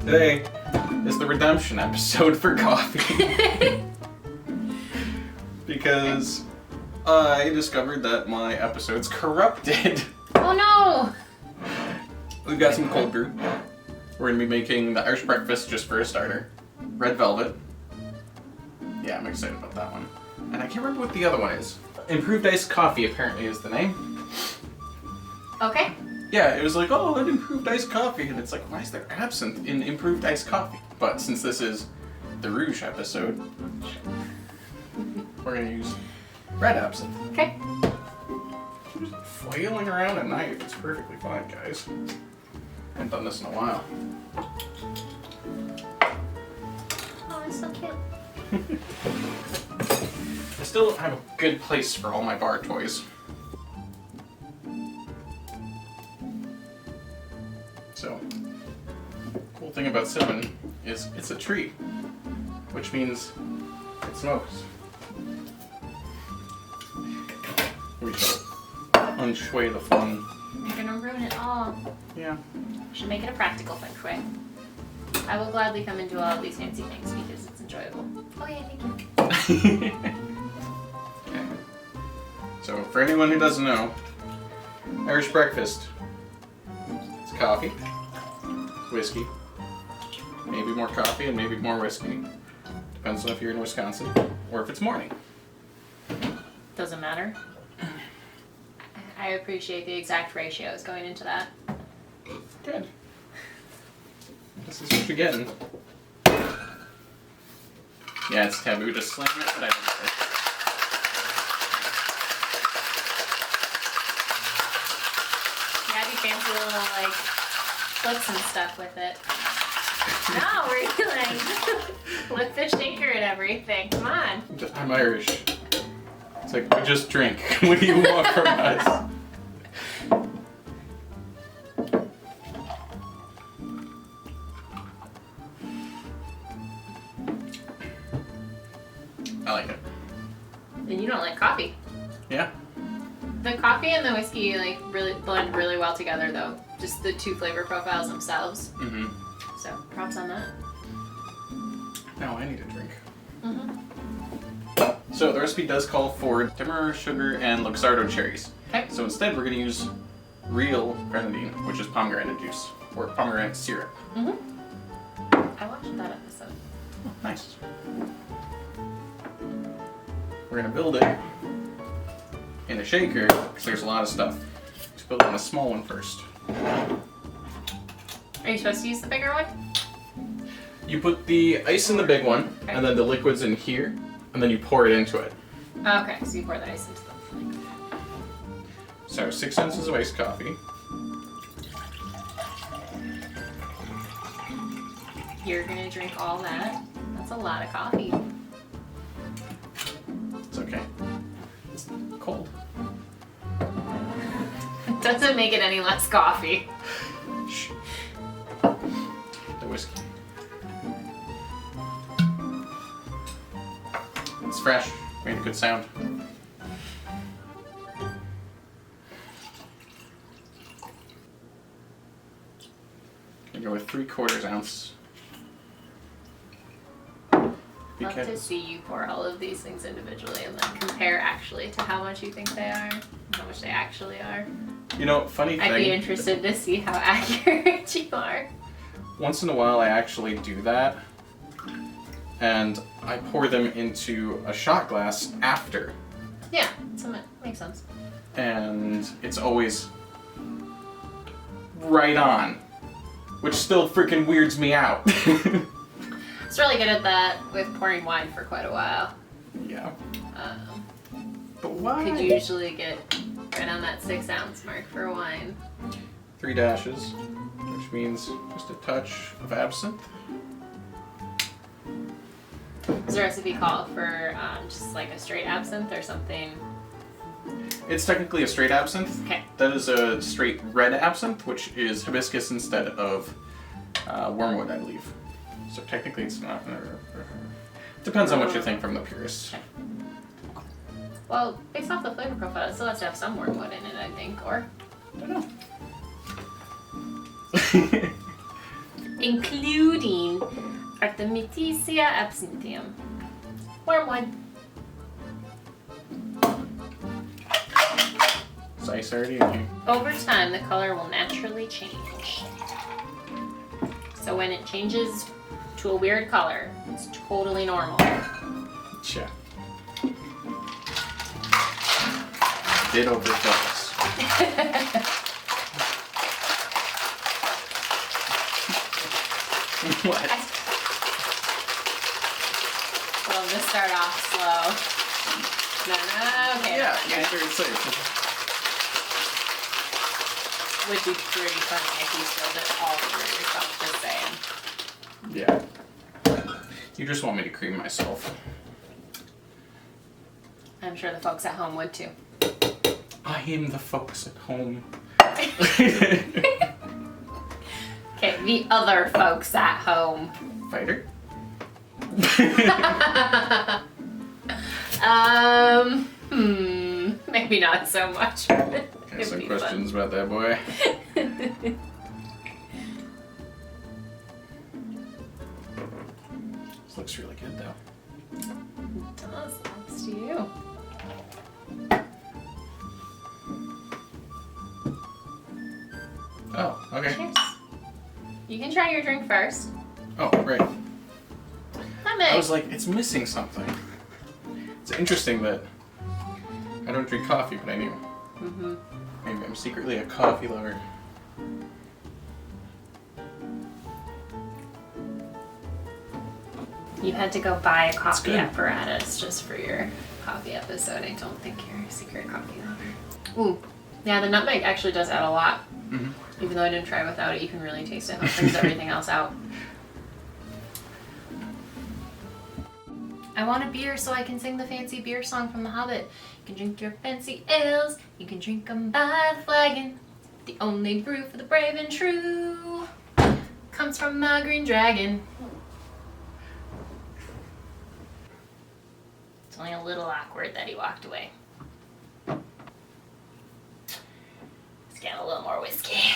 Today is the redemption episode for coffee. Because I discovered that my episode's corrupted. Oh no! We've got some cold brew. We're gonna be making the Irish breakfast just for a starter. Red velvet. Yeah, I'm excited about that one. And I can't remember what the other one is. Improved iced coffee apparently is the name. Okay. Yeah, it was like, oh, an improved iced coffee. And it's like, why is there absinthe in improved iced coffee? But since this is the Rouge episode, we're gonna use red absinthe. Okay. Just flailing around a knife. It's perfectly fine, guys. Haven't done this in a while. Oh, it's so cute. I still don't have a good place for all my bar toys. So, cool thing about cinnamon is it's a tree, which means it smokes. We shall unshui the fun. You're gonna ruin it all. Yeah. We should make it a practical feng shui. I will gladly come and do all of these fancy things because it's enjoyable. Oh yeah, thank you. Okay. So, for anyone who doesn't know, Irish breakfast. It's coffee, whiskey, maybe more coffee and maybe more whiskey. Depends on if you're in Wisconsin or if it's morning. Doesn't matter. I appreciate the exact ratios going into that. Good. This is what you're getting. Yeah, it's taboo to slam it, but I don't care. Yeah, do fancy little like flips and stuff with it. No, we're like flip the shaker and everything. Come on. I'm Irish. It's like, we just drink. What do you want from us? I like it. And you don't like coffee. Yeah. The coffee and the whiskey like really blend really well together though. Just the two flavor profiles themselves. Mm-hmm. So props on that. Now I need a drink. Mm-hmm. So the recipe does call for Demerara sugar and Luxardo cherries. Okay. So instead we're going to use real grenadine, which is pomegranate juice, or pomegranate syrup. Mm-hmm. I watched that episode. Oh, nice. We're going to build it in a shaker, because there's a lot of stuff. Let's build it in a small one first. Are you supposed to use the bigger one? You put the ice in the big one, and then the liquid's in here, and then you pour it into it. Okay, so you pour the ice into the So 6 ounces of iced coffee. You're gonna drink all that. That's a lot of coffee. It's okay. It's cold. Doesn't make it any less coffee. Shh. The whiskey. It's fresh. Made a good sound. I go with 3/4 ounce. Love to see you pour all of these things individually and then compare actually to how much you think they are, how much they actually are. You know, funny thing. I'd be interested to see how accurate you are. Once in a while, I actually do that, and I pour them into a shot glass after, Yeah, makes sense. and it's always right on, which still freaking weirds me out. It's really good at that with pouring wine for quite a while. Yeah. But why? Could usually get right on that 6 ounce mark for wine. 3 dashes, which means just a touch of absinthe. Does the recipe call for just like a straight absinthe or something? It's technically a straight absinthe. Okay. That is a straight red absinthe, which is hibiscus instead of wormwood, I believe. So technically it's not... Depends on what you think from the purists. Okay. Well, based off the flavor profile, it still has to have some wormwood in it, I think, or? I don't know. including Artemisia absinthium. Wormwood. Ice already in here. Over time, the color will naturally change. So when it changes to a weird color, it's totally normal. Check. Did overfocus. What? Well, just start off slow. No, okay. Yeah, okay. make sure it's safe. Would be pretty funny if you spilled it all over yourself, just saying. Yeah. You just want me to cream myself. I'm sure the folks at home would too. I am the folks at home. Okay, the other folks at home. Fighter? Maybe not so much. Got some questions about that boy. This looks really good though. It does, thanks to you. Oh, okay. Cheers. You can try your drink first. Oh, right. Nutmeg. I was like, it's missing something. It's interesting that I don't drink coffee, but I knew. Mm-hmm. Maybe I'm secretly a coffee lover. You had to go buy a coffee good. apparatus just for your coffee episode. I don't think you're a secret coffee lover. Ooh, yeah, the nutmeg actually does add a lot. Mm-hmm. Even though I didn't try without it, you can really taste it. It brings everything else out. I want a beer so I can sing the fancy beer song from The Hobbit. You can drink your fancy ales, you can drink them by the flagon. The only brew for the brave and true comes from a green dragon. It's only a little awkward that he walked away. Let's get a little more whiskey.